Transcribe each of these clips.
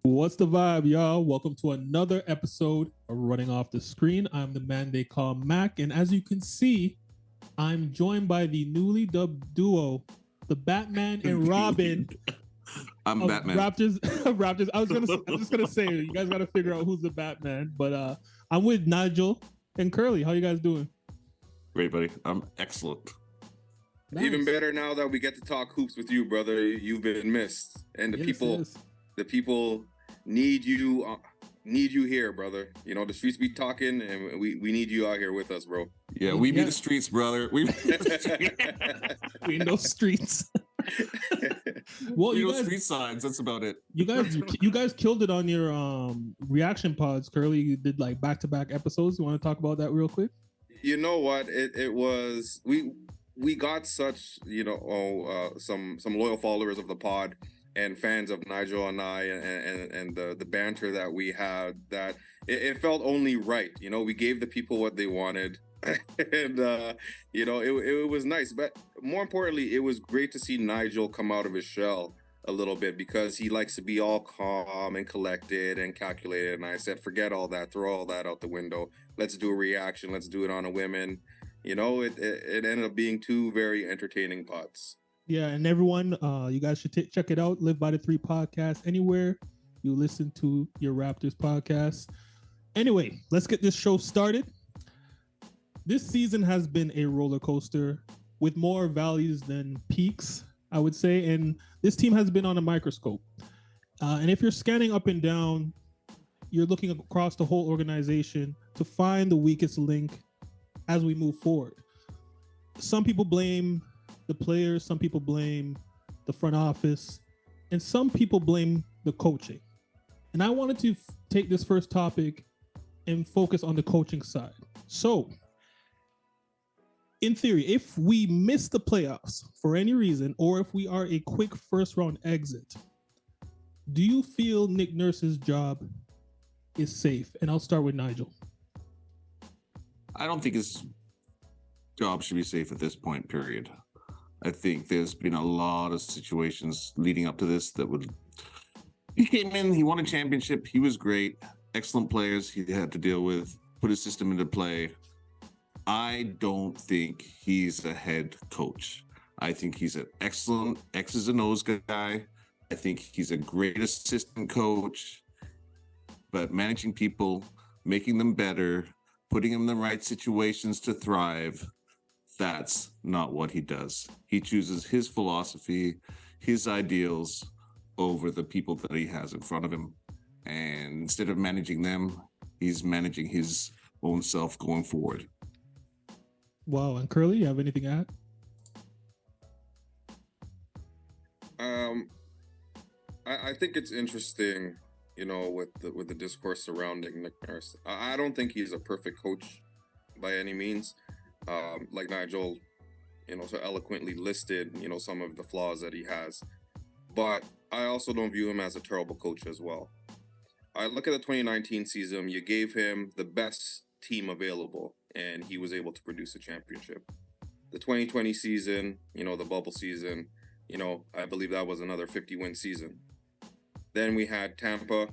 What's the vibe, y'all? Welcome to another episode of Running Off the Screen. I'm the man they call Mac, and as you can see, I'm joined by the newly dubbed duo, the Batman and Robin I'm of Batman. Raptors. Raptors. I'm just gonna say, you guys gotta figure out who's the Batman. But I'm with Nigel and Curly. How you guys doing? Great, buddy. I'm excellent. Nice. Even better now that we get to talk hoops with you, brother. You've been missed, and the people need you here, brother. You know, the streets be talking, and we need you out here with us, bro. Yeah, we be the streets, brother. We know streets. Well, we know street signs. That's about it. You guys killed it on your reaction pods. Curly, you did like back-to-back episodes. You want to talk about that real quick? You know what? It was we got such some loyal followers of the pod and fans of Nigel and I and the banter that we had, that it felt only right. You know, we gave the people what they wanted. And it was nice, but more importantly, it was great to see Nigel come out of his shell a little bit, because he likes to be all calm and collected and calculated. And I said, forget all that, throw all that out the window. Let's do a reaction. Let's do it on a women. You know, it ended up being two very entertaining pods. Yeah, and everyone, you guys should check it out. Live by the Three podcast anywhere you listen to your Raptors podcast. Anyway, let's get this show started. This season has been a roller coaster with more valleys than peaks, I would say. And this team has been on a microscope. And if you're scanning up and down, you're looking across the whole organization to find the weakest link as we move forward. Some people blame the players, some people blame the front office, and some people blame the coaching. And I wanted to take this first topic and focus on the coaching side. So, in theory, if we miss the playoffs for any reason, or if we are a quick first round exit, do you feel Nick Nurse's job is safe? And I'll start with Nigel. I don't think his job should be safe at this point, period. I think there's been a lot of situations leading up to this that would... He came in, he won a championship, he was great, excellent players he had to deal with, put his system into play. I don't think he's a head coach. I think he's an excellent X's and O's guy. I think he's a great assistant coach, but managing people, making them better, putting them in the right situations to thrive, that's not what he does. He chooses his philosophy, his ideals over the people that he has in front of him. And instead of managing them, he's managing his own self going forward. Wow. And Curly, you have anything to add? I think it's interesting, you know, with the discourse surrounding Nick Nurse. I don't think he's a perfect coach by any means. Like Nigel, you know, so eloquently listed, you know, some of the flaws that he has. But I also don't view him as a terrible coach as well. I look at the 2019 season, you gave him the best team available, and he was able to produce a championship. The 2020 season, you know, the bubble season, you know, I believe that was another 50-win season. Then we had Tampa.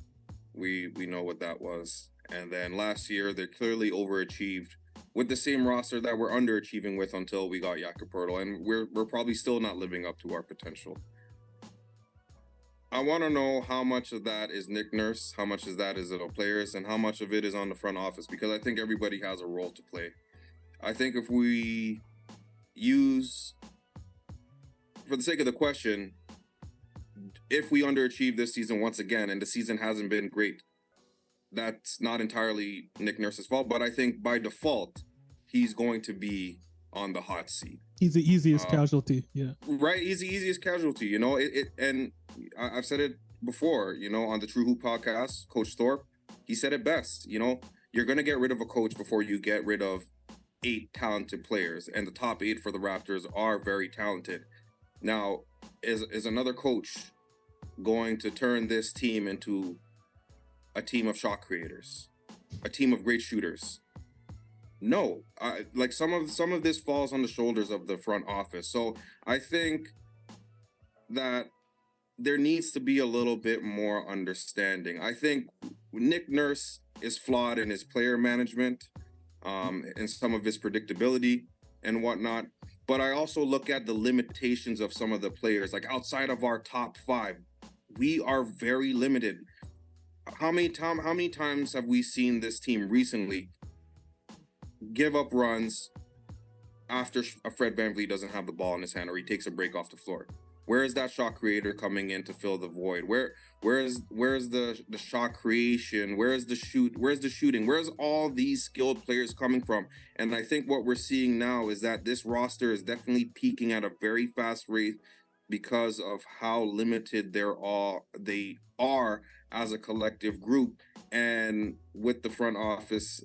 We know what that was. And then last year, they clearly overachieved with the same roster that we're underachieving with until we got Jakob Poeltl, and we're probably still not living up to our potential. I want to know how much of that is Nick Nurse, how much of that is the players, and how much of it is on the front office, because I think everybody has a role to play. I think if we use, for the sake of the question, if we underachieve this season once again, and the season hasn't been great, that's not entirely Nick Nurse's fault, but I think by default, he's going to be on the hot seat. He's the easiest casualty, yeah. Right, he's the easiest casualty, you know. And I've said it before, you know, on the True Hoop podcast, Coach Thorpe, he said it best, you know, you're going to get rid of a coach before you get rid of 8 talented players, and the top 8 for the Raptors are very talented. Now, is another coach going to turn this team into a team of shot creators, a team of great shooters? No, like some of this falls on the shoulders of the front office. So I think that there needs to be a little bit more understanding. I think Nick Nurse is flawed in his player management, and some of his predictability and whatnot. But I also look at the limitations of some of the players. Like outside of our top five, we are very limited. How many times have we seen this team recently give up runs after Fred VanVleet doesn't have the ball in his hand or he takes a break off the floor? Where is that shot creator coming in to fill the void? Where's the shot creation? Where's the shooting? Where's all these skilled players coming from? And I think what we're seeing now is that this roster is definitely peaking at a very fast rate because of how limited they are as a collective group, and with the front office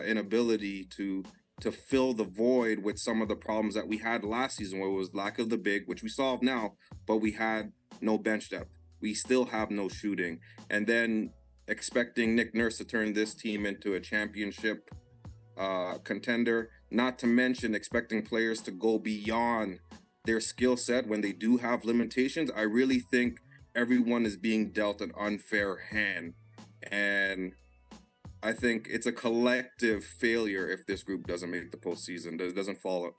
inability to fill the void with some of the problems that we had last season, where it was lack of the big, which we solved now, but we had no bench depth. We still have no shooting. And then expecting Nick Nurse to turn this team into a championship contender, not to mention expecting players to go beyond their skill set when they do have limitations. I really think everyone is being dealt an unfair hand. And I think it's a collective failure if this group doesn't make the postseason. It doesn't fall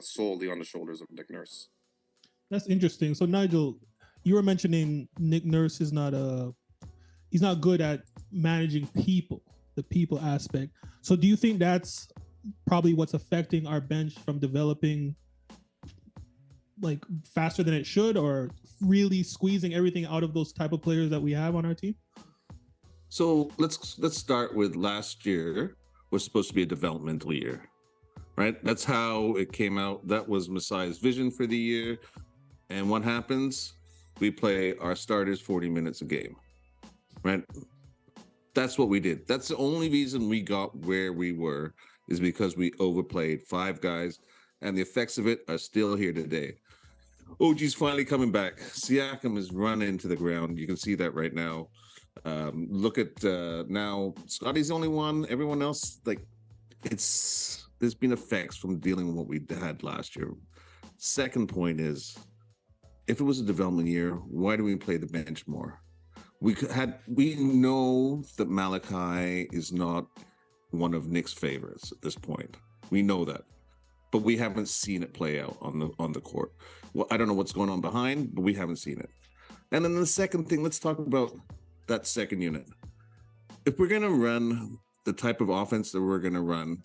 solely on the shoulders of Nick Nurse. That's interesting. So Nigel, you were mentioning Nick Nurse is he's not good at managing people, the people aspect. So do you think that's probably what's affecting our bench from developing like faster than it should, or really squeezing everything out of those type of players that we have on our team? So let's start with last year was supposed to be a developmental year, right? That's how it came out. That was Messiah's vision for the year. And what happens? We play our starters 40 minutes a game, right? That's what we did. That's the only reason we got where we were, is because we overplayed 5 guys, and the effects of it are still here today. OG's finally coming back. Siakam is running to the ground. You can see that right now. Look at now, Scotty's the only one. Everyone else, like, there's been effects from dealing with what we had last year. Second point is, if it was a development year, why do we play the bench more? We know that Malachi is not one of Nick's favorites at this point. We know that, but we haven't seen it play out on the court. Well, I don't know what's going on behind, but we haven't seen it. And then the second thing, let's talk about that second unit. If we're going to run the type of offense that we're going to run,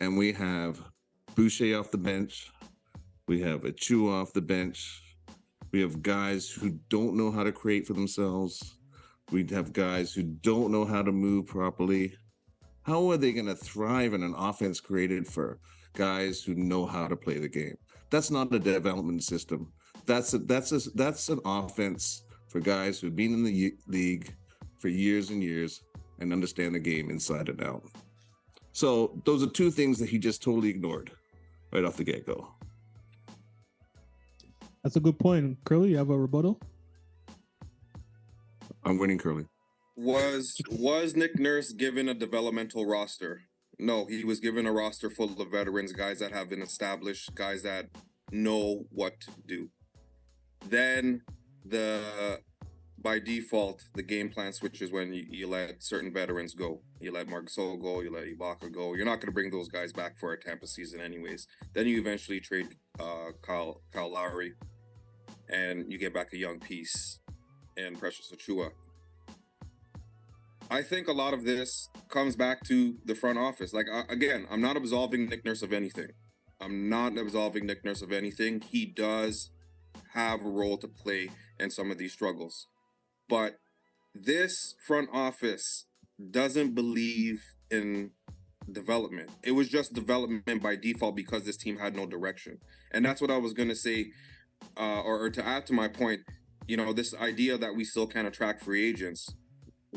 and we have Boucher off the bench, we have Achua off the bench, we have guys who don't know how to create for themselves, we have guys who don't know how to move properly, how are they going to thrive in an offense created for guys who know how to play the game? That's not a development system. That's an offense for guys who've been in the league for years and years and understand the game inside and out. So those are 2 things that he just totally ignored right off the get-go. That's a good point. Curly, you have a rebuttal? I'm winning, Curly. Was Nick Nurse given a developmental roster? No, he was given a roster full of veterans, guys that have been established, guys that know what to do. Then by default, the game plan switches when you let certain veterans go. You let Marc Gasol go, you let Ibaka go. You're not going to bring those guys back for a Tampa season anyways. Then you eventually trade Kyle Lowry, and you get back a young piece and Precious Achua. I think a lot of this comes back to the front office. Like, again, I'm not absolving Nick Nurse of anything. He does have a role to play in some of these struggles. But this front office doesn't believe in development. It was just development by default because this team had no direction. And that's what I was going to say, or to add to my point, this idea that we still can't attract free agents.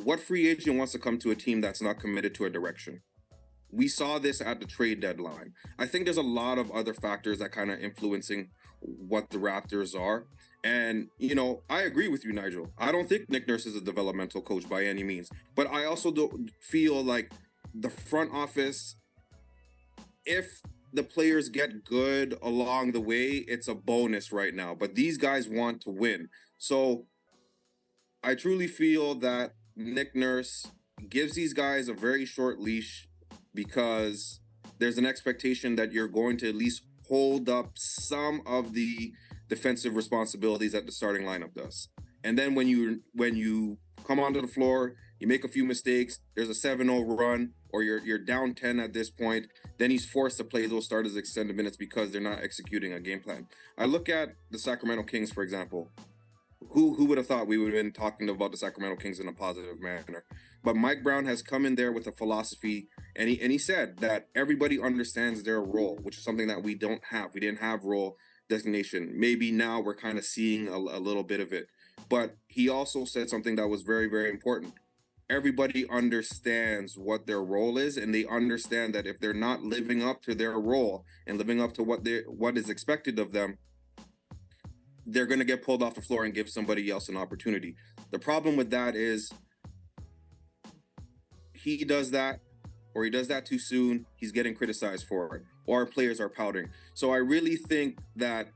What free agent wants to come to a team that's not committed to a direction? We saw this at the trade deadline. I think there's a lot of other factors that kind of influencing what the Raptors are. And, I agree with you, Nigel. I don't think Nick Nurse is a developmental coach by any means. But I also don't feel like the front office, if the players get good along the way, it's a bonus right now. But these guys want to win. So I truly feel that Nick Nurse gives these guys a very short leash because there's an expectation that you're going to at least hold up some of the defensive responsibilities that the starting lineup does. And then when you come onto the floor, you make a few mistakes, there's a 7-0 run, or you're down 10 at this point, then he's forced to play those starters extended minutes because they're not executing a game plan. I look at the Sacramento Kings, for example. Who would have thought we would have been talking about the Sacramento Kings in a positive manner? But Mike Brown has come in there with a philosophy, and he said that everybody understands their role, which is something that we don't have. We didn't have role designation. Maybe now we're kind of seeing a little bit of it. But he also said something that was very, very important. Everybody understands what their role is, and they understand that if they're not living up to their role and living up to what is expected of them, they're going to get pulled off the floor and give somebody else an opportunity. The problem with that is he does that, or he does that too soon, he's getting criticized for it, or our players are pouting. So I really think that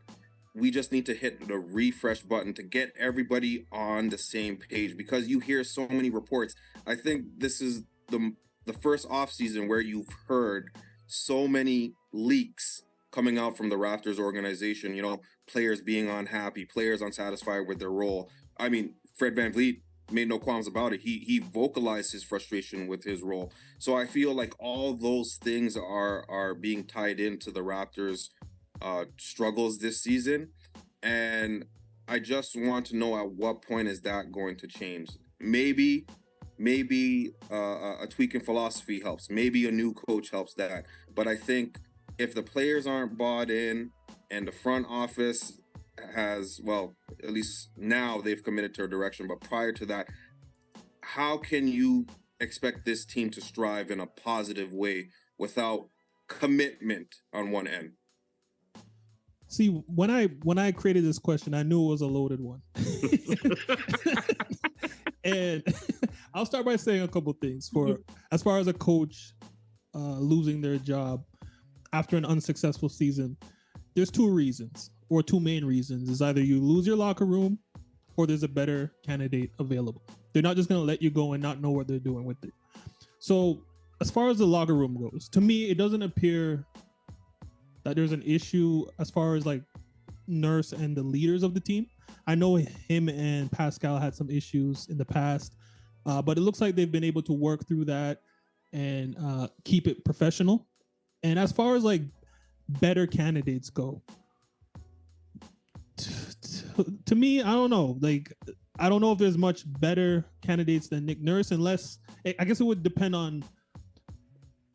we just need to hit the refresh button to get everybody on the same page, because you hear so many reports. I think this is the first offseason where you've heard so many leaks coming out from the Raptors organization, players being unhappy, players unsatisfied with their role. I mean, Fred VanVleet made no qualms about it. He vocalized his frustration with his role. So I feel like all those things are being tied into the Raptors' struggles this season. And I just want to know, at what point is that going to change? Maybe a tweak in philosophy helps. Maybe a new coach helps that. But I think if the players aren't bought in and the front office has, well, at least now they've committed to a direction, but prior to that, how can you expect this team to strive in a positive way without commitment on one end? See, when I created this question, I knew it was a loaded one. And I'll start by saying a couple things. As far as a coach losing their job after an unsuccessful season, there's two main reasons. Is either you lose your locker room or there's a better candidate available. They're not just going to let you go and not know what they're doing with it. So as far as the locker room goes, to me, it doesn't appear that there's an issue as far as like Nurse and the leaders of the team. I know him and Pascal had some issues in the past, but it looks like they've been able to work through that and keep it professional. And as far as like better candidates go, to me, I don't know. Like, I don't know if there's much better candidates than Nick Nurse, unless I guess it would depend on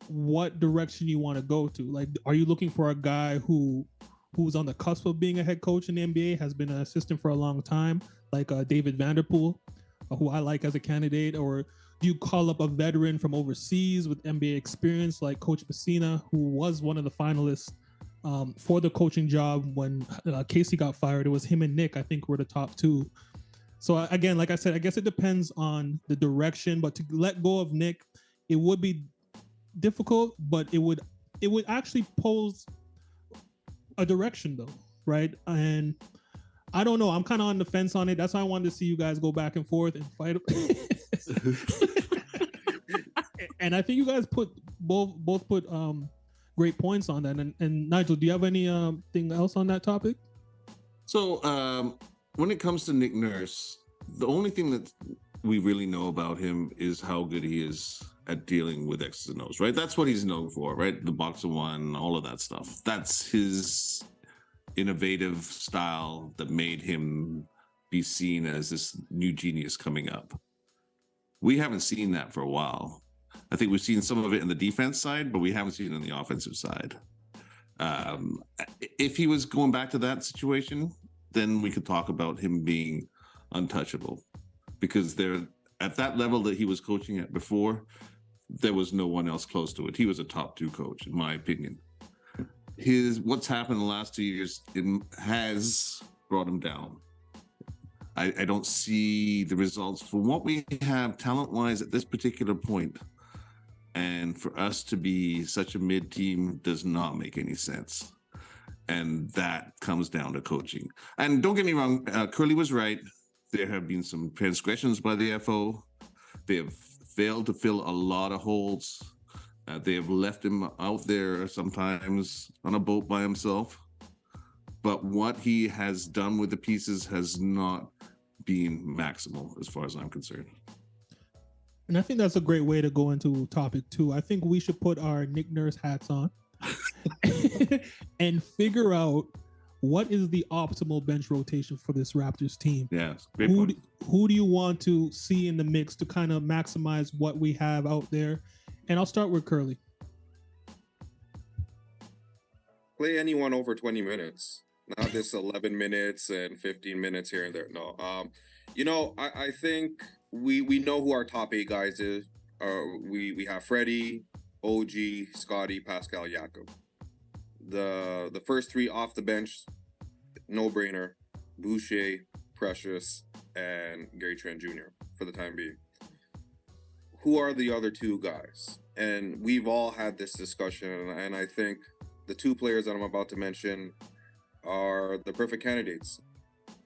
what direction you want to go to. Like, are you looking for a guy who's on the cusp of being a head coach in the NBA, has been an assistant for a long time, like David Vanderpool, who I like as a candidate? Or do you call up a veteran from overseas with NBA experience like Coach Messina, who was one of the finalists for the coaching job when Casey got fired? It was him and Nick, I think, were the top two. So again, like I said, I guess it depends on the direction, but to let go of Nick, it would be difficult, but it would actually pose a direction though, right? And I don't know, I'm kind of on the fence on it. That's why I wanted to see you guys go back and forth and fight. And I think you guys both put great points on that. And Nigel, do you have any thing else on that topic? So when it comes to Nick Nurse, the only thing that we really know about him is how good he is at dealing with X's and O's, right? That's what he's known for, right? The box of one, all of that stuff. That's his innovative style that made him be seen as this new genius coming up. We haven't seen that for a while. I think we've seen some of it in the defense side, but we haven't seen it on the offensive side. If he was going back to that situation, then we could talk about him being untouchable, because there, at that level that he was coaching at before, there was no one else close to it. He was a top two coach, in my opinion. What's happened in the last 2 years, it has brought him down. I don't see the results for what we have talent-wise at this particular point. And for us to be such a mid-team does not make any sense. And that comes down to coaching. And don't get me wrong, Curly was right. there have been some transgressions by the FO. They have failed to fill a lot of holes. They have left him out there sometimes on a boat by himself. But what he has done with the pieces has not been maximal as far as I'm concerned. And I think that's a great way to go into topic 2. I think we should put our Nick Nurse hats on and figure out what is the optimal bench rotation for this Raptors team. Yes. Who do you want to see in the mix to kind of maximize what we have out there? And I'll start with Curly. Play anyone over 20 minutes. Not this 11 minutes and 15 minutes here and there. No. I think we know who our top 8 guys is. We have Freddie, OG, Scotty, Pascal, Jakob. The first 3 off the bench, no brainer. Boucher, Precious, and Gary Trent Jr. for the time being. Who are the other 2 guys? And we've all had this discussion, and I think the 2 players that I'm about to mention are the perfect candidates.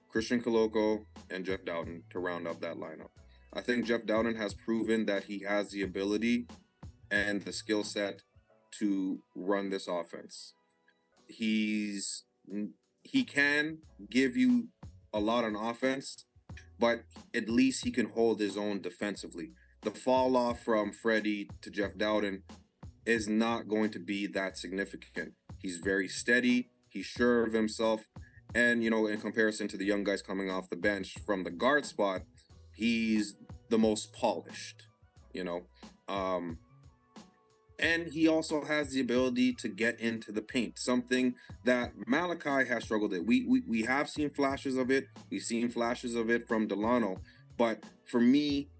Christian Koloko and Jeff Dowden to round up that lineup. I think Jeff Dowden has proven that he has the ability and the skill set to run this offense. He can give you a lot on offense, but at least he can hold his own defensively. The fall off from Freddie to Jeff Dowden is not going to be that significant. He's very steady. He's sure of himself. And, in comparison to the young guys coming off the bench from the guard spot, he's the most polished, and he also has the ability to get into the paint, something that Malachi has struggled with. We have seen flashes of it. We've seen flashes of it from Delano. But for me,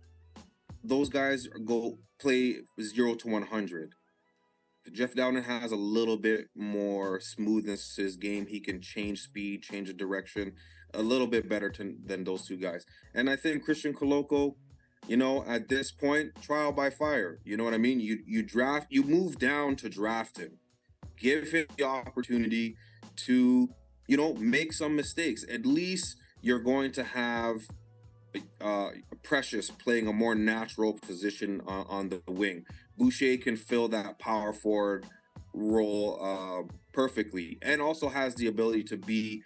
those guys go play 0 to 100. Jeff Dowden has a little bit more smoothness to his game. He can change speed, change the direction a little bit better than those 2 guys. And I think Christian Koloko, at this point, trial by fire. You know what I mean? You move down to draft him. Give him the opportunity to, make some mistakes. At least you're going to have Precious playing a more natural position on the wing. Boucher can fill that power forward role perfectly, and also has the ability to be,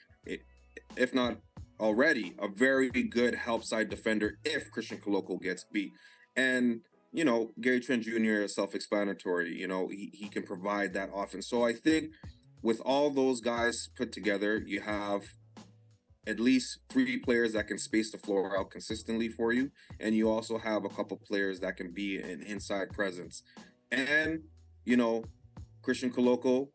if not already, a very good help side defender if Christian Koloko gets beat. And, Gary Trent Jr. is self-explanatory. He can provide that offense. So I think with all those guys put together, you have at least 3 players that can space the floor out consistently for you. And you also have a couple players that can be an inside presence. And, Christian Koloko,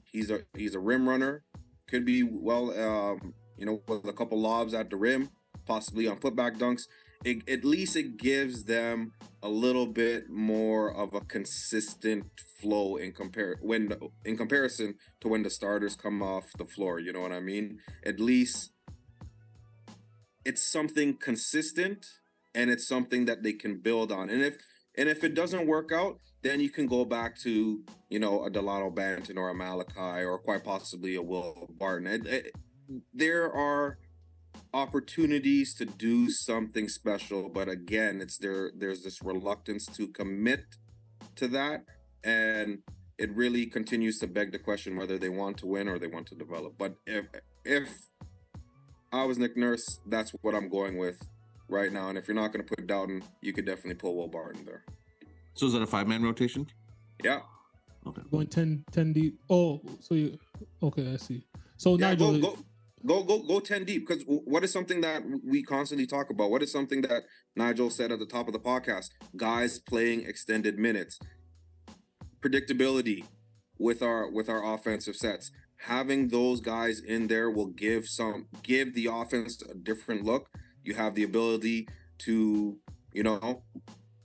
he's a rim runner, could be with a couple lobs at the rim, possibly on putback dunks. At least it gives them a little bit more of a consistent flow in comparison to when the starters come off the floor. You know what I mean? At least it's something consistent, and it's something that they can build on. And if it doesn't work out, then you can go back to, a Delano Banton or a Malachi or quite possibly a Will Barton. There are opportunities to do something special, but again, there's this reluctance to commit to that, and it really continues to beg the question whether they want to win or they want to develop. But if I was Nick Nurse, that's what I'm going with right now. And if you're not going to put Dowden, you could definitely pull Will Barton there. So is that a 5-man rotation? Yeah. Okay. Going 10 deep. Oh, so okay, I see. So yeah, Nigel, go 10 deep, because what is something that we constantly talk about? What is something that Nigel said at the top of the podcast? Guys playing extended minutes, predictability with our offensive sets. Having those guys in there will give the offense a different look. You have the ability to,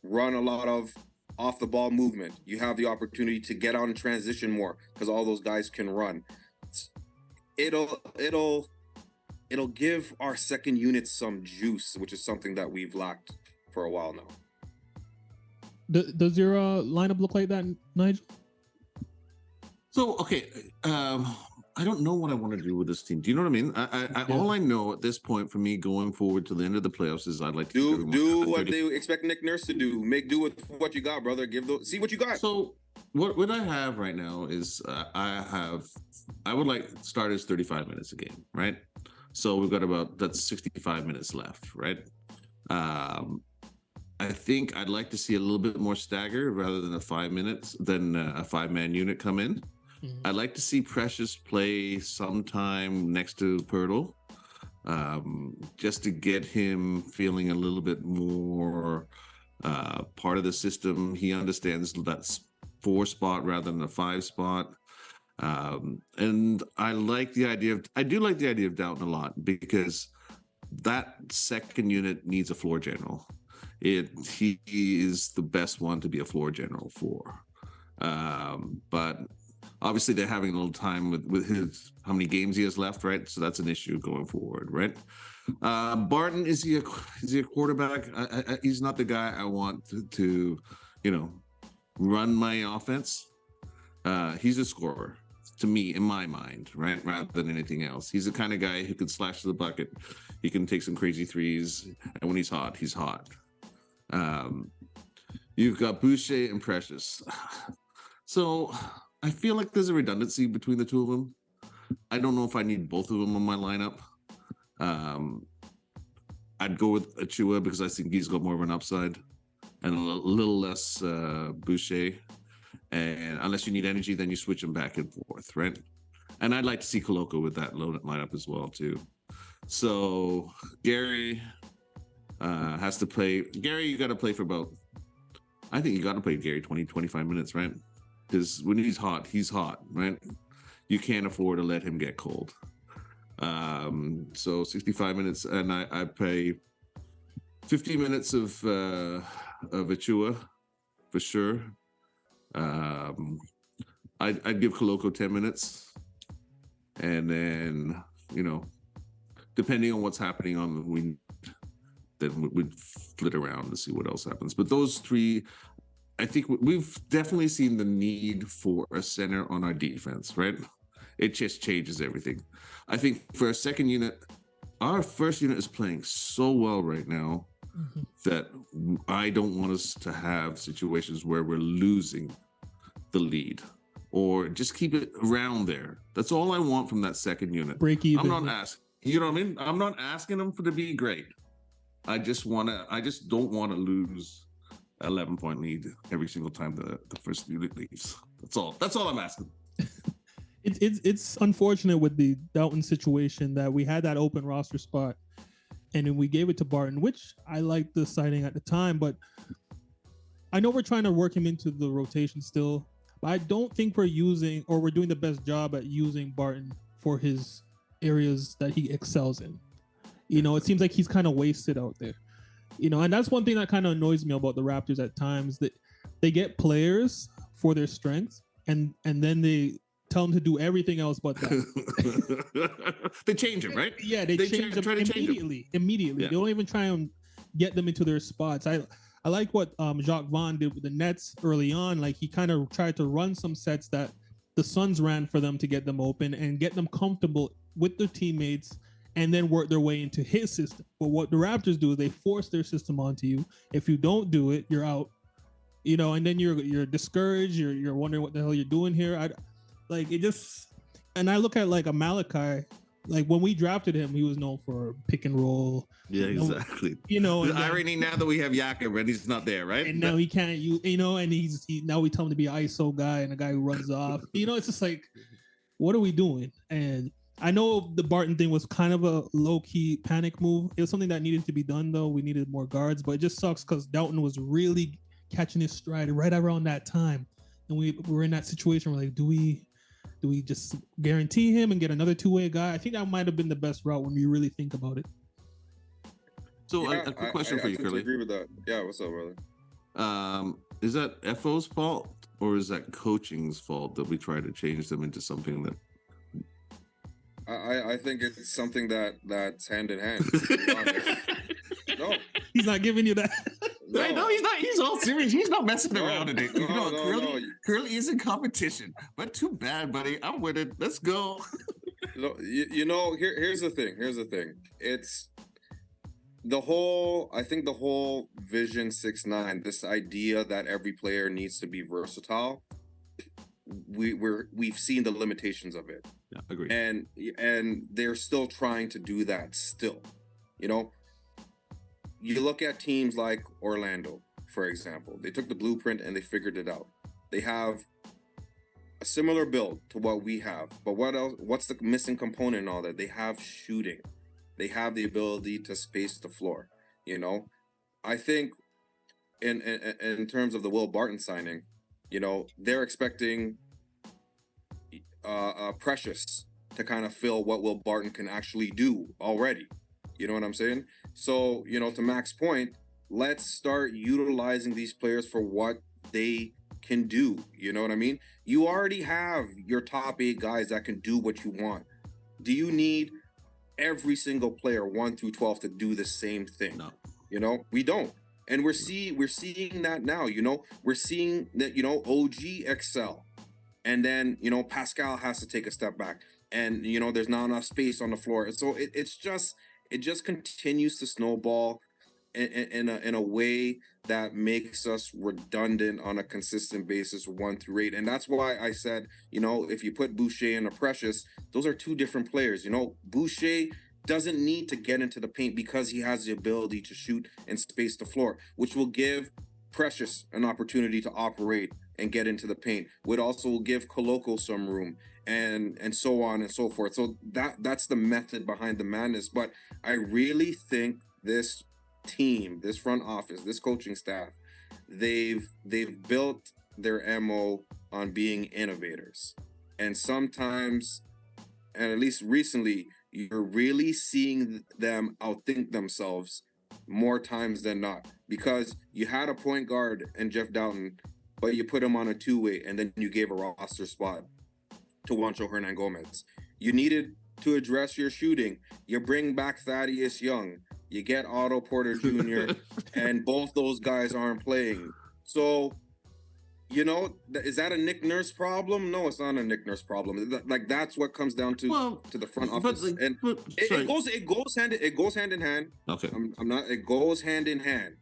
run a lot of off the ball movement. You have the opportunity to get out and transition more because all those guys can run. It'll give our second unit some juice, which is something that we've lacked for a while now. Does your lineup look like that, Nigel? So, okay, I don't know what I want to do with this team. Do you know what I mean? All I know at this point for me going forward to the end of the playoffs is I'd like to do what they expect Nick Nurse to do. Make do with what you got, brother. See what you got. So what I have right now is I would like starters 35 minutes a game, right? So we've got that's 65 minutes left, right? I think I'd like to see a little bit more stagger rather than a 5 minutes than a 5-man unit come in. I'd like to see Precious play sometime next to Pirtle, just to get him feeling a little bit more part of the system. He understands that's 4 spot rather than a 5 spot. And I do like the idea of Doughton a lot because that second unit needs a floor general. He is the best one to be a floor general for. But obviously they're having a little time with his how many games he has left, right? So that's an issue going forward, right? Barton, is he a quarterback? He's not the guy I want to run my offense. He's a scorer to me, in my mind, right? Rather than anything else. He's the kind of guy who can slash to the bucket. He can take some crazy threes, and when he's hot, he's hot. You've got Boucher and Precious. So I feel like there's a redundancy between the two of them. I don't know if I need both of them on my lineup. I'd go with Achua because I think he's got more of an upside and a little less Boucher. And unless you need energy, then you switch them back and forth, right? And I'd like to see Koloko with that lineup as well, too. So Gary has to play. Gary, you got to play for I think you got to play Gary 20, 25 minutes, right? Because when he's hot, right? You can't afford to let him get cold. So 65 minutes, and I play 50 minutes of Achua for sure. I'd give Koloko 10 minutes, and then depending on what's happening on the wing, then we'd flit around to see what else happens. But those three, I think we've definitely seen the need for a center on our defense, right? It just changes everything. I think for a second unit, our first unit is playing so well right now that I don't want us to have situations where we're losing the lead, or just keep it around there. That's all I want from that second unit. Break even. I'm not asking, you know what I mean? I'm not asking them to be great. I just don't want to lose 11-point lead every single time the first unit leaves. That's all I'm asking. It's unfortunate with the Doughton situation that we had that open roster spot and then we gave it to Barton, which I liked the signing at the time, but I know we're trying to work him into the rotation still. But I don't think we're doing the best job at using Barton for his areas that he excels in. It seems like he's kind of wasted out there. And that's one thing that kind of annoys me about the Raptors at times, that they get players for their strengths and then they tell them to do everything else but that. They change him, right? Yeah, they change them immediately. Yeah. They don't even try and get them into their spots. I like what Jacques Vaughn did with the Nets early on. Like, he kind of tried to run some sets that the Suns ran for them to get them open and get them comfortable with their teammates and then work their way into his system. But what the Raptors do is they force their system onto you. If you don't do it, you're out. And then you're discouraged. You're wondering what the hell you're doing here. And I look at like a Malachi. Like, when we drafted him, he was known for pick and roll. Yeah, exactly. The irony now that we have Jakob and he's not there, right? And now he can't, and now we tell him to be an ISO guy and a guy who runs off. It's just like, what are we doing? And I know the Barton thing was kind of a low-key panic move. It was something that needed to be done, though. We needed more guards, but it just sucks because Doughton was really catching his stride right around that time. And we were in that situation where, like, do we just guarantee him and get another two-way guy? I think that might have been the best route when you really think about it. So a quick question for you, Curly. I agree with that. Yeah, what's up, brother? Is that FO's fault or is that coaching's fault that we try to change them into something that? I think it's something that's hand in hand. No, he's not giving you that. I know he's not. He's all serious. He's not messing No, around today. Curly is in competition, but too bad, buddy. I'm with it. Let's go. Here's the thing. It's I think the whole Vision 6-9, this idea that every player needs to be versatile, we've seen the limitations of it. Yeah, agree. And they're still trying to do that still. You look at teams like Orlando, for example. They took the blueprint and they figured it out. They have a similar build to what we have, but what else? What's the missing component in all that? They have shooting. They have the ability to space the floor. I think in terms of the Will Barton signing, they're expecting Precious to kind of fill what Will Barton can actually do already. You know what I'm saying? So, to Mac's point, let's start utilizing these players for what they can do. You know what I mean? You already have your top 8 guys that can do what you want. Do you need every single player 1 through 12 to do the same thing? No. We don't. And we're seeing that now. We're seeing that OG excel, and then Pascal has to take a step back, and there's not enough space on the floor. So it just continues to snowball in a way that makes us redundant on a consistent basis 1 through 8. And that's why I said, if you put Boucher and a Precious, those are 2 different players. Boucher doesn't need to get into the paint because he has the ability to shoot and space the floor, which will give Precious an opportunity to operate and get into the paint. Would also give Koloko some room, and so on and so forth. So that's the method behind the madness. But I really think this team, this front office, this coaching staff, they've built their MO on being innovators. And sometimes, and at least recently, you're really seeing them outthink themselves more times than not, because you had a point guard and Jeff Doughton, but you put him on a 2-way, and then you gave a roster spot to Juancho Hernan-Gomez. You needed to address your shooting. You bring back Thaddeus Young. You get Otto Porter Jr., and both those guys aren't playing. So, is that a Nick Nurse problem? No, it's not a Nick Nurse problem. That's what comes down to the front office, and it goes hand in hand. Okay, It goes hand in hand,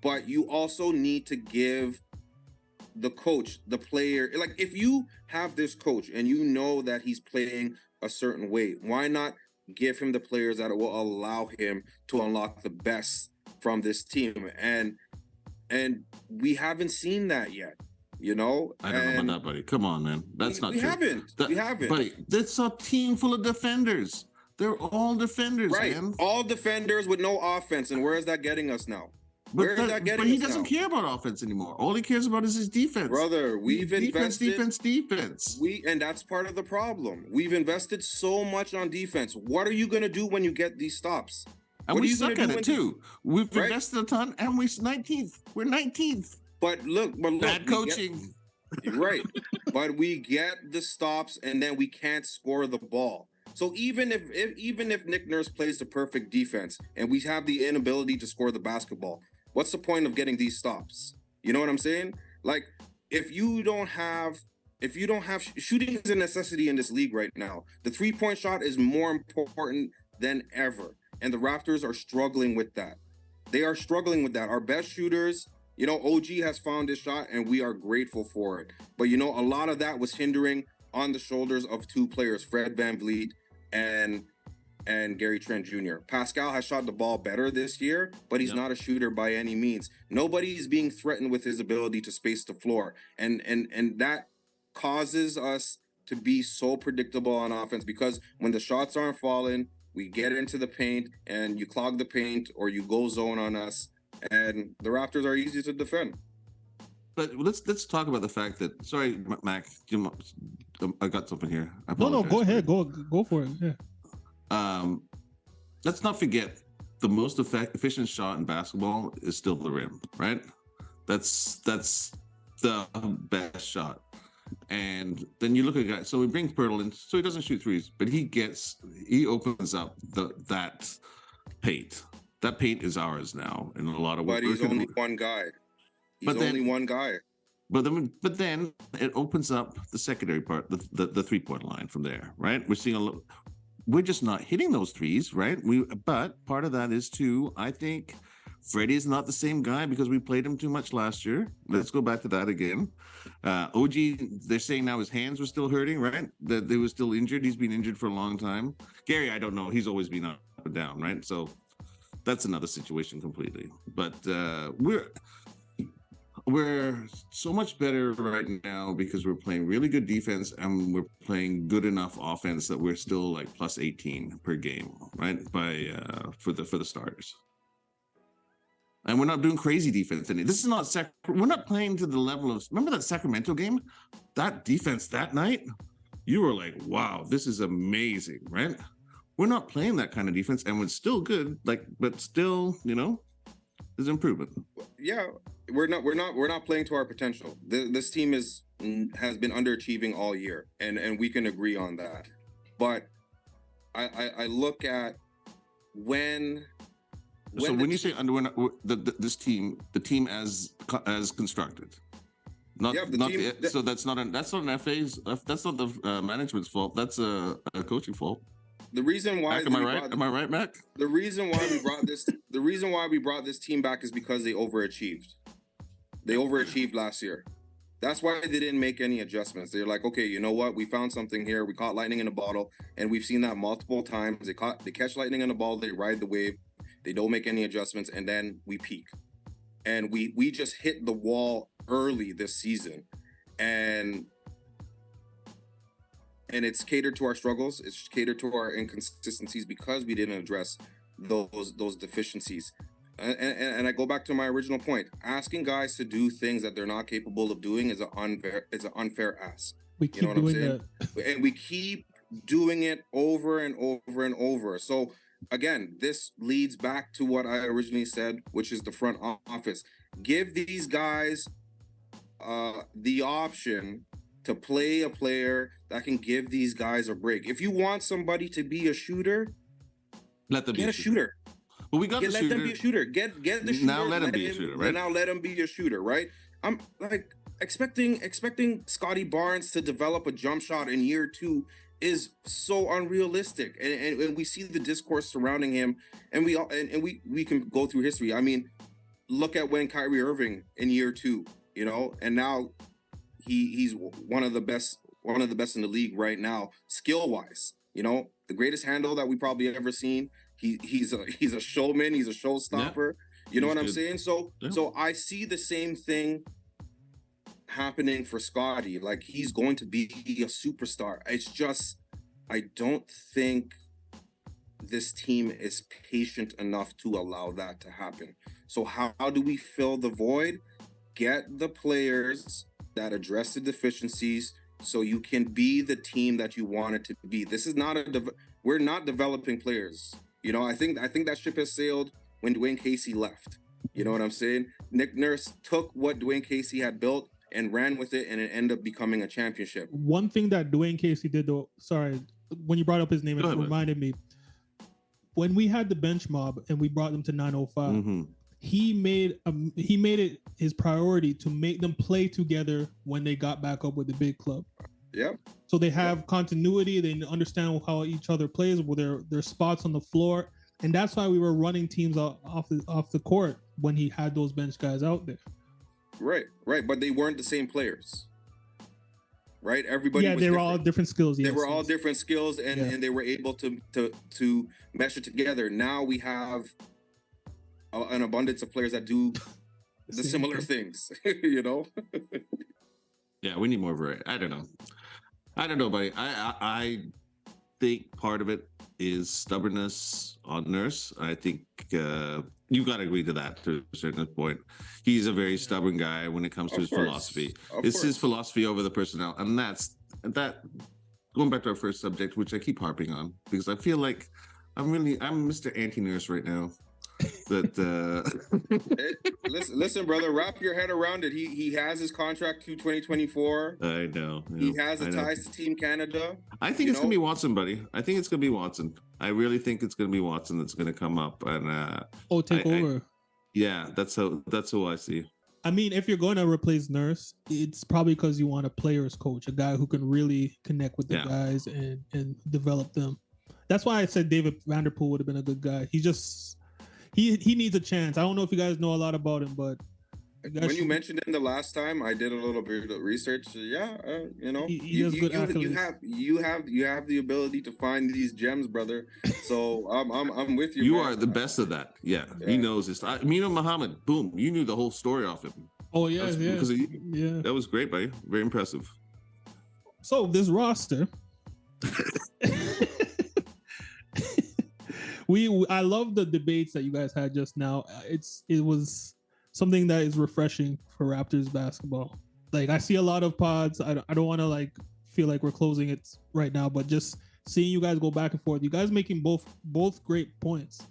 but you also need to give the coach, the player. Like, if you have this coach and you know that he's playing a certain way, why not give him the players that will allow him to unlock the best from this team? And we haven't seen that yet. I don't know about that, buddy. Come on, man. That's not true. We haven't. Buddy, that's a team full of defenders. They're all defenders, right? Man. All defenders with no offense. And where is that getting us now? But he doesn't care about offense anymore. All he cares about is his defense. Brother, we've invested defense. And that's part of the problem. We've invested so much on defense. What are you going to do when you get these stops? And we suck at it too. We've invested a ton, and we're 19th. We're 19th. But look, bad coaching. Right. But we get the stops, and then we can't score the ball. So even if Nick Nurse plays the perfect defense and we have the inability to score the basketball, what's the point of getting these stops? You know what I'm saying? Like, if you don't have shooting is a necessity in this league right now. The 3-point shot is more important than ever, and the Raptors are struggling with that. They are struggling with that. Our best shooters, OG has found his shot, and we are grateful for it. But a lot of that was hindering on the shoulders of 2 players, Fred VanVleet and Gary Trent Jr. Pascal has shot the ball better this year, but he's not a shooter by any means. Nobody is being threatened with his ability to space the floor, and that causes us to be so predictable on offense, because when the shots aren't falling, we get into the paint and you clog the paint or you go zone on us, and the Raptors are easy to defend. But let's talk about the fact that, sorry, Mac, I got something here. No, go ahead, go for it. Yeah. Let's not forget, the most efficient shot in basketball is still the rim, right? That's the best shot. And then you look at guys. So we bring Pirtle in, so he doesn't shoot threes, but he opens up that paint. That paint is ours now in a lot of ways. But he's only one guy. He's only one guy. But then it opens up the secondary part, the 3-point line from there, right? We're seeing we're just not hitting those threes, right? But part of that is too, I think Freddie is not the same guy because we played him too much last year. Let's go back to that again. OG, they're saying now his hands were still hurting, right? That they were still injured. He's been injured for a long time. Gary, I don't know. He's always been up and down, right? So that's another situation completely. But we're so much better right now because we're playing really good defense and we're playing good enough offense that we're still like plus 18 per game, right? For the starters. And we're not doing crazy defense. And this is not we're not playing to the level of, remember that Sacramento game? That defense that night, you were like, wow, this is amazing, right? We're not playing that kind of defense, and it's still good, but still, there's improvement. Yeah, we're not playing to our potential. This team has been underachieving all year, and we can agree on that. But I look at when so when you say this team, the team as constructed, so that's not an FA's, that's not the management's fault. That's a coaching fault. The reason why Mac, am I right, Mac? The reason why we brought this team back is because they overachieved. They overachieved last year. That's why they didn't make any adjustments. They're like, okay, you know what? We found something here. We caught lightning in a bottle, and we've seen that multiple times. They catch lightning in a bottle. They ride the wave. They don't make any adjustments, and then we peak. And we just hit the wall early this season, and it's catered to our struggles. It's catered to our inconsistencies because we didn't address those deficiencies. And I go back to my original point. Asking guys to do things that they're not capable of doing is an unfair ask. We keep doing that. And we keep doing it over and over and over. So again, this leads back to what I originally said, which is the front office. Give these guys the option to play a player that can give these guys a break. If you want somebody to be a shooter, let them get a shooter. Well, we got the let shooter. them be a shooter. Get the shooter. Now let him be a shooter, right? Now let him be a shooter, right? I'm like expecting Scotty Barnes to develop a jump shot in year 2 is so unrealistic, and we see the discourse surrounding him, and we can go through history. I mean, look at when Kyrie Irving in year 2, and now he's one of the best in the league right now, skill wise. The greatest handle that we probably ever seen. He's a showman. He's a showstopper. Yeah, you know what I'm saying? So I see the same thing happening for Scotty. Like, he's going to be a superstar. It's just, I don't think this team is patient enough to allow that to happen. So how do we fill the void? Get the players that address the deficiencies so you can be the team that you want it to be. This is not we're not developing players. I think that ship has sailed when Dwayne Casey left. You know what I'm saying? Nick Nurse took what Dwayne Casey had built and ran with it, and it ended up becoming a championship. One thing that Dwayne Casey did, though, sorry, when you brought up his name, it reminded me. When we had the bench mob and we brought them to 905, mm-hmm. he made it his priority to make them play together when they got back up with the big club. Yeah. So they have continuity. They understand how each other plays, with their spots on the floor, and that's why we were running teams off the court when he had those bench guys out there. Right. But they weren't the same players. Right. Everybody. Yeah, they were all different skills. They were all different skills, and they were able to mesh it together. Now we have an abundance of players that do the similar things. Yeah, we need more variety. I don't know, buddy. I think part of it is stubbornness on Nurse. I think you got to agree to that to a certain point. He's a very stubborn guy when it comes to his philosophy. It's his philosophy over the personnel, and that's going back to our first subject, which I keep harping on because I feel like I'm Mr. Anti-Nurse right now. Listen, brother, wrap your head around it. He has his contract to 2024. I know. He has the ties to Team Canada. I think it's gonna be Watson, buddy. I think it's gonna be Watson. I really think it's gonna be Watson that's gonna come up and take over. Yeah, that's who I see. I mean, if you're going to replace Nurse, it's probably because you want a player's coach, a guy who can really connect with the guys and develop them. That's why I said David Vanderpool would have been a good guy. He needs a chance. I don't know if you guys know a lot about him, but when you mentioned him the last time, I did a little bit of research. Yeah, he has good accolades. You have the ability to find these gems, brother. So I'm with you. You man. are the best of that. Yeah. He knows this. Mino Muhammad, boom, you knew the whole story off him. Oh yeah, yeah. That was great, buddy. Very impressive. So this roster. I love the debates that you guys had just now. It was something that is refreshing for Raptors basketball. Like I see a lot of pods. I don't want to feel like we're closing it right now, but just seeing you guys go back and forth. You guys making both great points,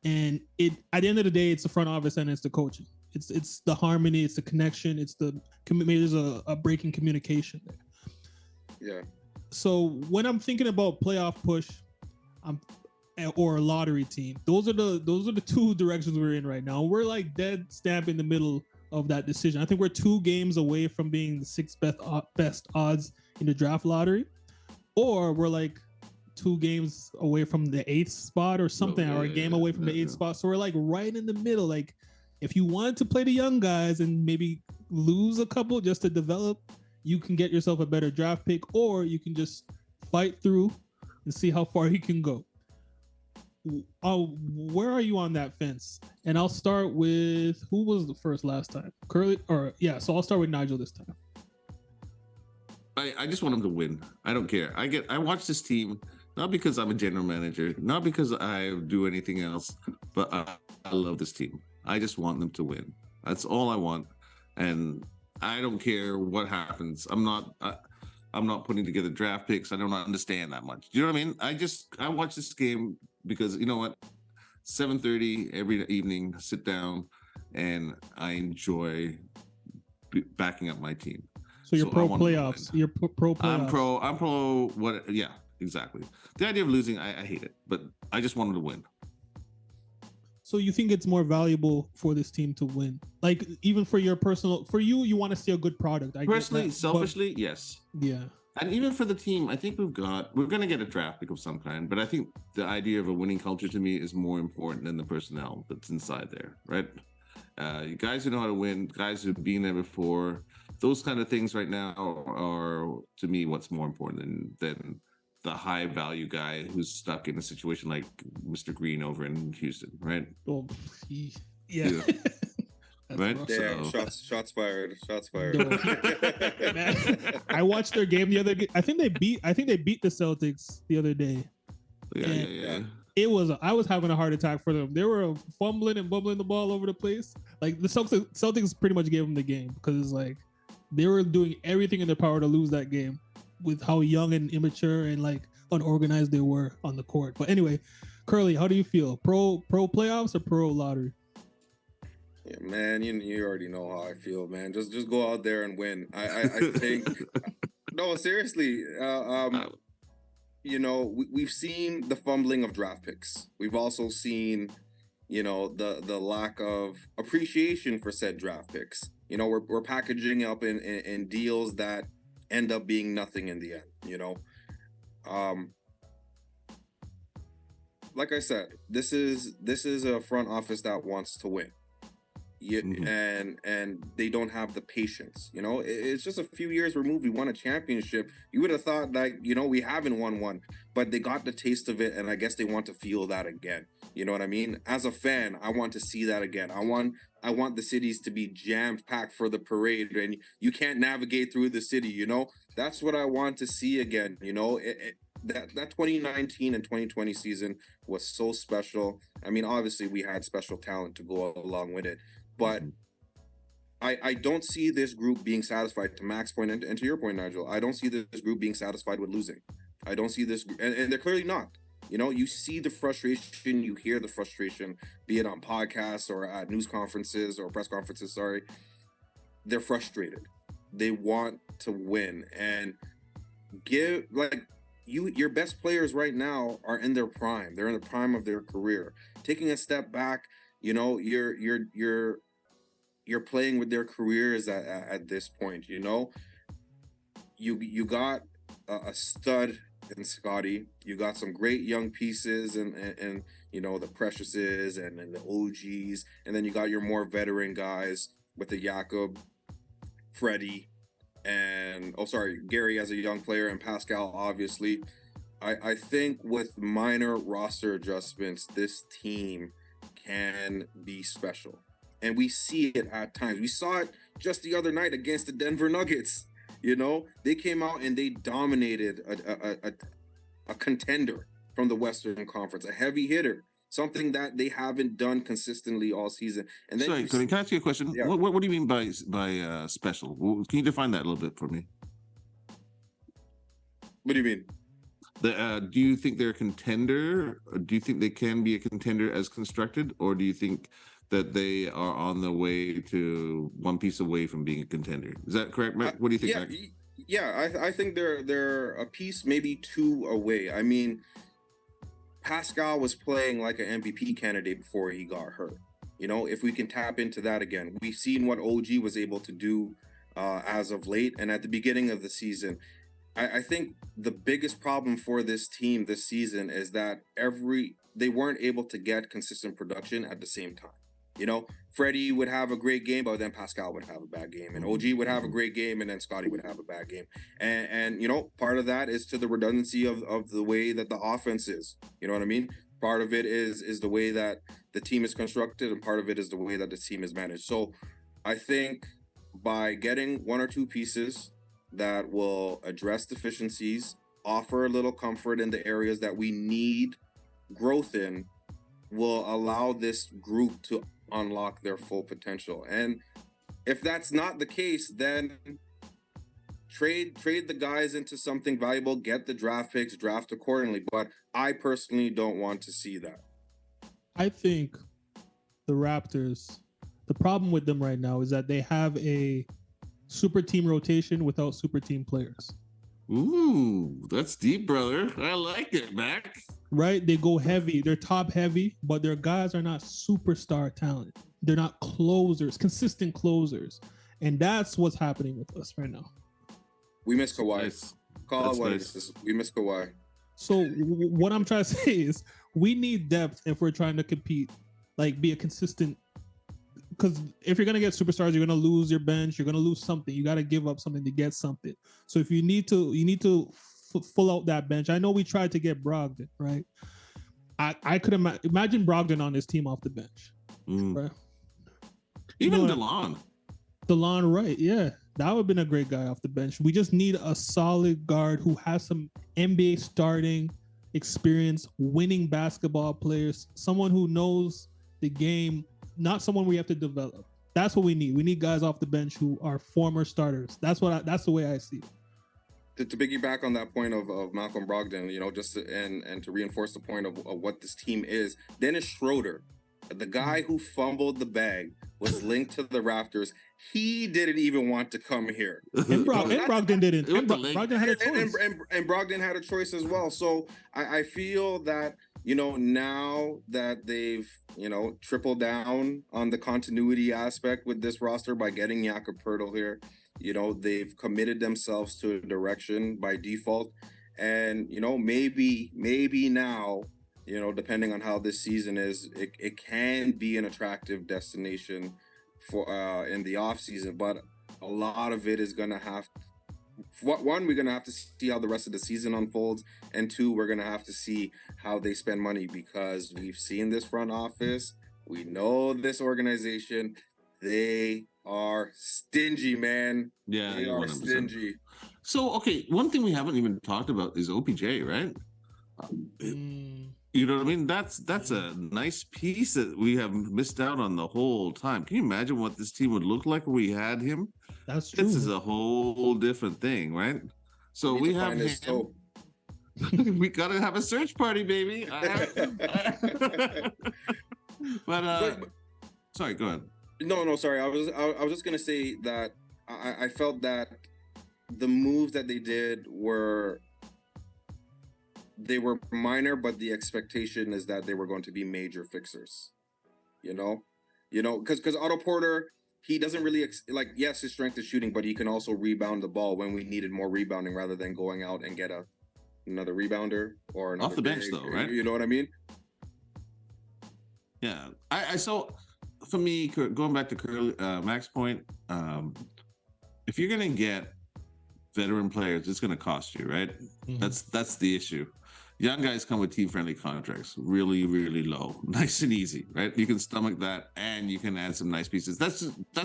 and at the end of the day, it's the front office and it's the coaching. It's the harmony, it's the connection, it's maybe there's a break in communication there. Yeah. So when I'm thinking about playoff push, or a lottery team, those are the two directions we're in right now. We're like dead stamp in the middle of that decision. I think we're 2 games away from being the 6th best odds in the draft lottery, or we're like 2 games away from the 8th spot or something, or a game away from the 8th spot. So we're like right in the middle. Like if you wanted to play the young guys and maybe lose a couple just to develop, you can get yourself a better draft pick, or you can just fight through and see how far you can go. Where are you on that fence? And I'll start with who was the first last time? Curly, so I'll start with Nigel this time. I just want them to win. I don't care. I watch this team not because I'm a general manager, not because I do anything else, but I love this team. I just want them to win. That's all I want, and I don't care what happens. I'm not putting together draft picks. I don't understand that much. Do you know what I mean? I watch this game because you know what? 7:30 every evening, sit down, and I enjoy backing up my team. So you're pro playoffs. You're pro playoffs. I'm pro. What? Yeah, exactly. The idea of losing, I hate it, but I just wanted to win. So you think it's more valuable for this team to win? Like even for your personal, for you want to see a good product. Personally, selfishly, yes. Yeah. And even for the team, I think we're going to get a draft pick of some kind, but I think the idea of a winning culture to me is more important than the personnel that's inside there, right? You guys who know how to win, guys who've been there before, those kind of things right now are to me what's more important than the high value guy who's stuck in a situation like Mr. Green over in Houston, right? Oh, yeah. Right? Damn, so. shots fired. Man, I watched their game the other day. I think they beat the Celtics the other day. Yeah. I was having a heart attack for them. They were fumbling and bubbling the ball over the place. Like the Celtics pretty much gave them the game because it's like they were doing everything in their power to lose that game with how young and immature and like unorganized they were on the court. But anyway, Curly, how do you feel? Pro playoffs or pro lottery? Yeah, man, you already know how I feel, man. Just go out there and win. I think no, seriously. We've seen the fumbling of draft picks. We've also seen, the lack of appreciation for said draft picks. We're packaging up in deals that end up being nothing in the end. Like I said, this is a front office that wants to win. And they don't have the patience. It's just a few years removed. We won a championship. You would have thought we haven't won one, but they got the taste of it, and I guess they want to feel that again. You know what I mean? As a fan, I want to see that again. I want the cities to be jammed packed for the parade, and you can't navigate through the city. That's what I want to see again. That 2019 and 2020 season was so special. I mean, obviously we had special talent to go along with it. But I don't see this group being satisfied, to Mac's point and to your point, Nigel. I don't see this group being satisfied with losing. I don't see this, and they're clearly not. You know, you see the frustration, you hear the frustration, be it on podcasts or at news conferences or press conferences. Sorry, they're frustrated. They want to win and give like your best players right now are in their prime. They're in the prime of their career. Taking a step back, you know, you're playing with their careers at this point. You know, you got a stud in Scotty. You got some great young pieces and you know the Preciouses and the OGs, and then you got your more veteran guys with the Jakob, Freddie, and Gary as a young player, and Pascal obviously. I think with minor roster adjustments, this team can be special. And we see it at times. We saw it just the other night against the Denver Nuggets. You know, they came out and they dominated a contender from the Western Conference, a heavy hitter, something that they haven't done consistently all season. And then sorry, can I ask you a question? Yeah. What do you mean by special? Can you define that a little bit for me? What do you mean? Do you think they're a contender? Or do you think they can be a contender as constructed, or do you think that they are on the way to one piece away from being a contender? Is that correct, Matt? What do you think, Matt? Yeah, I think they're a piece, maybe two away. I mean, Pascal was playing like an MVP candidate before he got hurt. You know, if we can tap into that again, we've seen what OG was able to do as of late, and at the beginning of the season. I think the biggest problem for this team this season is that they weren't able to get consistent production at the same time. You know, Freddie would have a great game, but then Pascal would have a bad game, and OG would have a great game, and then Scotty would have a bad game. And you know, part of that is to the redundancy of the way that the offense is. You know what I mean? Part of it is the way that the team is constructed, and part of it is the way that the team is managed. So I think by getting one or two pieces that will address deficiencies, offer a little comfort in the areas that we need growth in, will allow this group to unlock their full potential. And if that's not the case, then trade the guys into something valuable, get the draft picks, draft accordingly. But I personally don't want to see that. I think the Raptors, the problem with them right now is that they have a super team rotation without super team players. Ooh, that's deep, brother. I like it, Mac. Right? They go heavy. They're top heavy, but their guys are not superstar talent. They're not closers, consistent closers. And that's what's happening with us right now. We miss Kawhi. Nice. Call it what nice. it is. We miss Kawhi. So what I'm trying to say is we need depth if we're trying to compete, like be a consistent. Because if you're going to get superstars, you're going to lose your bench. You're going to lose something. You got to give up something to get something. So if you need to full out that bench. I know we tried to get Brogdon, right? I could imagine Brogdon on this team off the bench. Right? Even DeLon. DeLon, right? Yeah, that would have been a great guy off the bench. We just need a solid guard who has some NBA starting experience, winning basketball players, someone who knows the game, not someone we have to develop. That's what we need. We need guys off the bench who are former starters. That's the way I see it. To piggyback on that point of Malcolm Brogdon, you know, just and to reinforce the point of what this team is, Dennis Schroeder, the guy who fumbled the bag, was linked to the Raptors. He didn't even want to come here. And Brogdon didn't. And Brogdon had a choice. And Brogdon had a choice as well. So I feel that, you know, now that they've, you know, tripled down on the continuity aspect with this roster by getting Jakob Poeltl here, you know, they've committed themselves to a direction by default. And, you know, maybe now, you know, depending on how this season is, it can be an attractive destination for in the off season. But a lot of it is going to have, one, we're going to have to see how the rest of the season unfolds. And two, we're going to have to see how they spend money, because we've seen this front office. We know this organization. They are stingy, man. Yeah, they are 100%. stingy. So, okay, one thing we haven't even talked about is OPJ, right? You know what I mean? That's a nice piece that we have missed out on the whole time. Can you imagine what this team would look like if we had him? That's true. This is a whole different thing, right? So we have him. We gotta have a search party, baby. But sorry, go ahead. No, sorry. I was just gonna say that I felt that the moves that they did were minor, but the expectation is that they were going to be major fixers. Because Otto Porter, he doesn't really yes, his strength is shooting, but he can also rebound the ball when we needed more rebounding rather than going out and get another rebounder or another off the bench though, right? You know what I mean? Yeah, I so for me, going back to Curly, Mac's point, if you're gonna get veteran players, it's gonna cost you, right? Mm-hmm. That's the issue. Young guys come with team-friendly contracts, really, really low, nice and easy, right? You can stomach that, and you can add some nice pieces. That's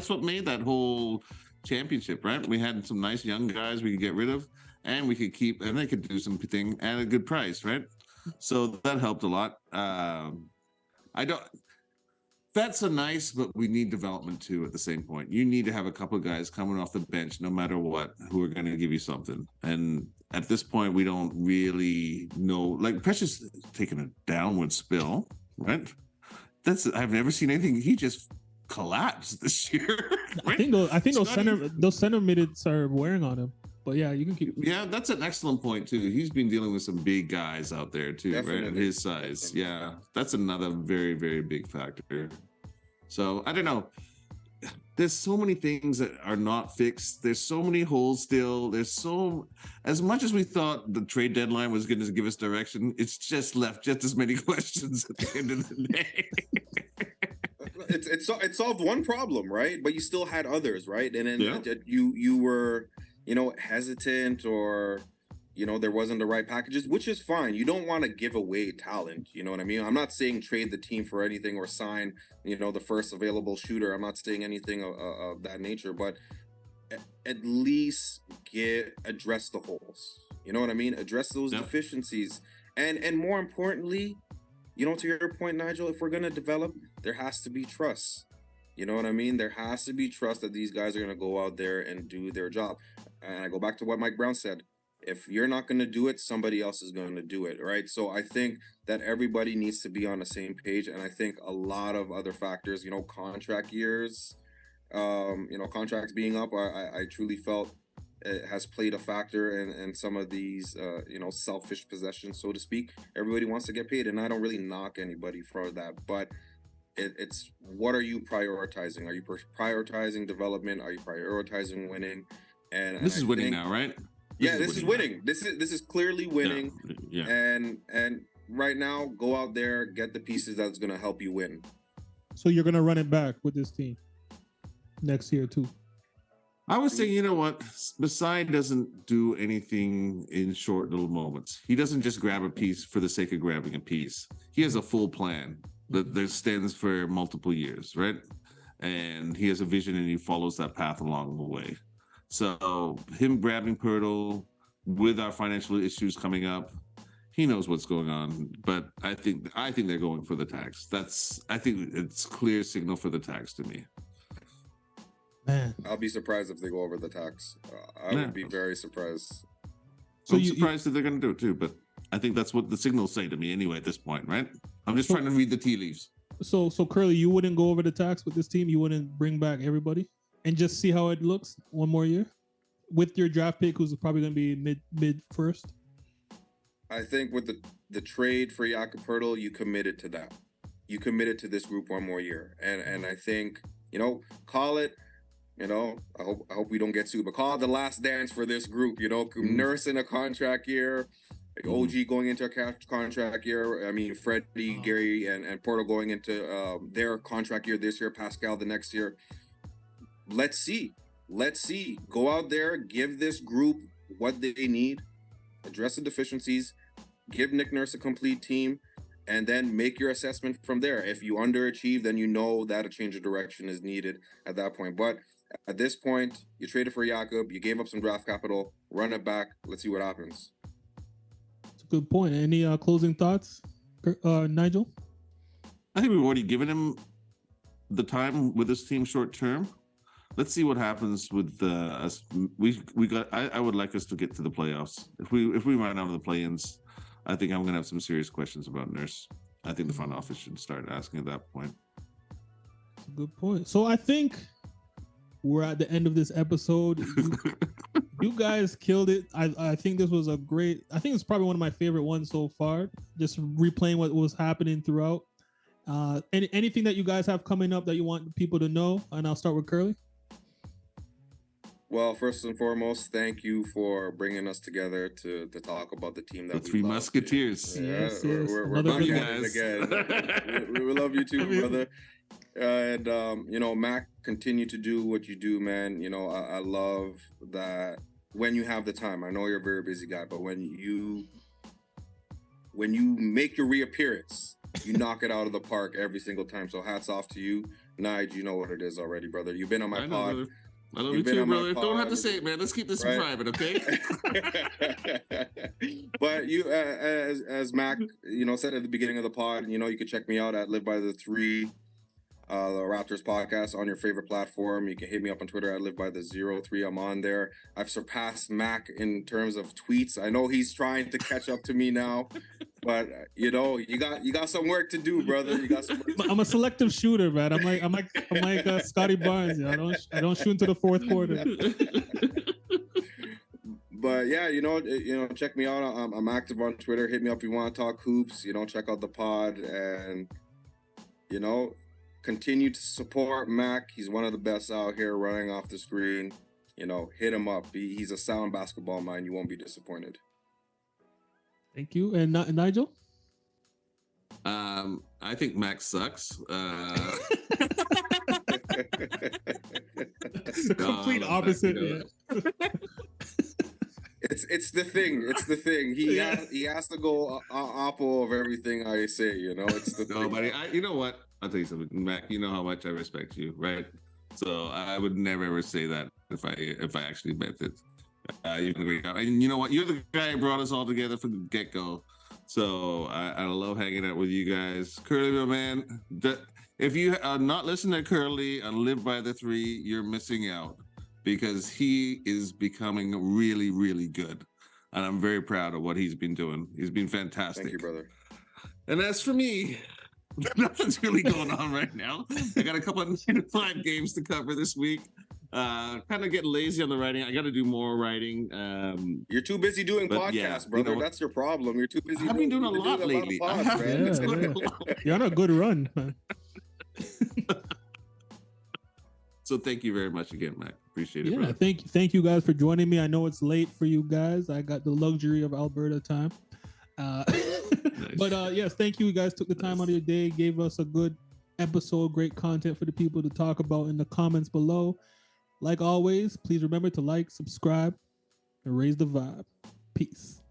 what made that whole championship, right? We had some nice young guys we could get rid of, and we could keep, and they could do something at a good price, right? So that helped a lot. That's a nice, but we need development too at the same point. You need to have a couple of guys coming off the bench, no matter what, who are going to give you something. And at this point, we don't really know. Like Precious taking a downward spill, right? I've never seen anything. He just collapsed this year. Right? I think those center minutes are wearing on him. But yeah, you can keep. Yeah, that's an excellent point too. He's been dealing with some big guys out there too, Definitely. Right? At his size. Definitely. Yeah, that's another very, very big factor. So I don't know. There's so many things that are not fixed. There's so many holes still. As much as we thought the trade deadline was going to give us direction, it's just left just as many questions at the end of the day. It solved one problem, right? But you still had others, right? And then you were, hesitant, or there wasn't the right packages, which is fine. You don't want to give away talent. You know what I mean? I'm not saying trade the team for anything or sign, the first available shooter. I'm not saying anything of that nature, but at least address the holes. You know what I mean? Address those deficiencies. And more importantly, to your point, Nigel, if we're going to develop, there has to be trust. You know what I mean? There has to be trust that these guys are going to go out there and do their job. And I go back to what Mike Brown said. If you're not going to do it, somebody else is going to do it, right? So I think that everybody needs to be on the same page. And I think a lot of other factors, contract years, contracts being up, I truly felt it has played a factor in some of these, selfish possessions, so to speak. Everybody wants to get paid, and I don't really knock anybody for that. But it's what are you prioritizing? Are you prioritizing development? Are you prioritizing winning? And this is winning now, right? This is winning. This is clearly winning. Yeah. And right now, go out there, get the pieces that's going to help you win. So you're going to run it back with this team next year too. I was saying, you know what? Masai doesn't do anything in short little moments. He doesn't just grab a piece for the sake of grabbing a piece. He has a full plan that stands for multiple years, right? And he has a vision, and he follows that path along the way. So him grabbing Pirtle with our financial issues coming up, he knows what's going on. But I think they're going for the tax. I think it's clear signal for the tax to me. Man, I'll be surprised if they go over the tax. I would be very surprised. So I'm surprised that they're going to do it too. But I think that's what the signals say to me anyway at this point, right? I'm just trying to read the tea leaves. So Curly, you wouldn't go over the tax with this team? You wouldn't bring back everybody and just see how it looks one more year with your draft pick, who's probably going to be mid first? I think with the trade for Jakob Poeltl, you committed to that. You committed to this group one more year, and I think call it. I hope we don't get sued, but call it the last dance for this group. Nurse in a contract year, like OG going into a contract year. I mean, Freddie, Gary, and Poeltl going into their contract year this year. Pascal the next year. Let's see. Go out there, give this group what they need, address the deficiencies, give Nick Nurse a complete team, and then make your assessment from there. If you underachieve, then you know that a change of direction is needed at that point. But at this point, you traded for Jakob, you gave up some draft capital, run it back. Let's see what happens. That's a good point. Any closing thoughts, Nigel? I think we've already given him the time with this team short term. let's see what happens with us. I would like us to get to the playoffs. If we run out of the play-ins, I think I'm gonna have some serious questions about Nurse. I think the front office should start asking at that point. That's a good point. So I think we're at the end of this episode. You guys killed it. I think this was I think it's probably one of my favorite ones so far. Just replaying what was happening throughout. Anything that you guys have coming up that you want people to know? And I'll start with Curly. Well, first and foremost, thank you for bringing us together to talk about the team that The Three Musketeers. Yes. We're back good at it again. we love you too, brother. And Mac, continue to do what you do, man. I love that when you have the time. I know you're a very busy guy, but when you make your reappearance, you knock it out of the park every single time. So hats off to you, Nige. You know what it is already, brother. You've been on my pod. Brother. I love you too, brother. Don't have to say it, man. Let's keep this right? private, okay? But you, as Mac, said at the beginning of the pod, you can check me out at Live by the Three, the Raptors podcast on your favorite platform. You can hit me up on Twitter at Live by the 03. I'm on there. I've surpassed Mac in terms of tweets. I know he's trying to catch up to me now, but you got some work to do, brother. You got some work to do. I'm a selective shooter, man. I'm like Scotty Barnes. I don't shoot into the fourth quarter. But yeah, check me out. I'm active on Twitter. Hit me up if you want to talk hoops. Check out the pod and continue to support Mac. He's one of the best out here running off the screen. Hit him up. He's a sound basketball mind. You won't be disappointed. Thank you. And Nigel? I think Max sucks. Complete opposite. It's the thing. It's the thing. He has to go oppo of everything I say. It's the thing. Buddy. You know what? I'll tell you something, Mac. You know how much I respect you, right? So I would never ever say that if I actually meant it. You're a great guy, and you know what? You're the guy who brought us all together from the get-go. So I love hanging out with you guys. Curly, my man, if you are not listening to Curly and Live by the Three, you're missing out because he is becoming really, really good. And I'm very proud of what he's been doing. He's been fantastic. Thank you, brother. And as for me, nothing's really going on right now. I got a couple of 9-to-5 games to cover this week. Kind of getting lazy on the writing. I got to do more writing. You're too busy doing podcasts, brother. That's your problem. You're too busy. I've been doing a lot lately. You're on a good run, man. So thank you very much again, Mac. Appreciate it. Yeah, thank you guys for joining me. I know it's late for you guys. I got the luxury of Alberta time. Nice. But yes, thank you. You guys took the time out of your day, gave us a good episode, great content for the people to talk about in the comments below. Like always, please remember to like, subscribe, and raise the vibe. Peace.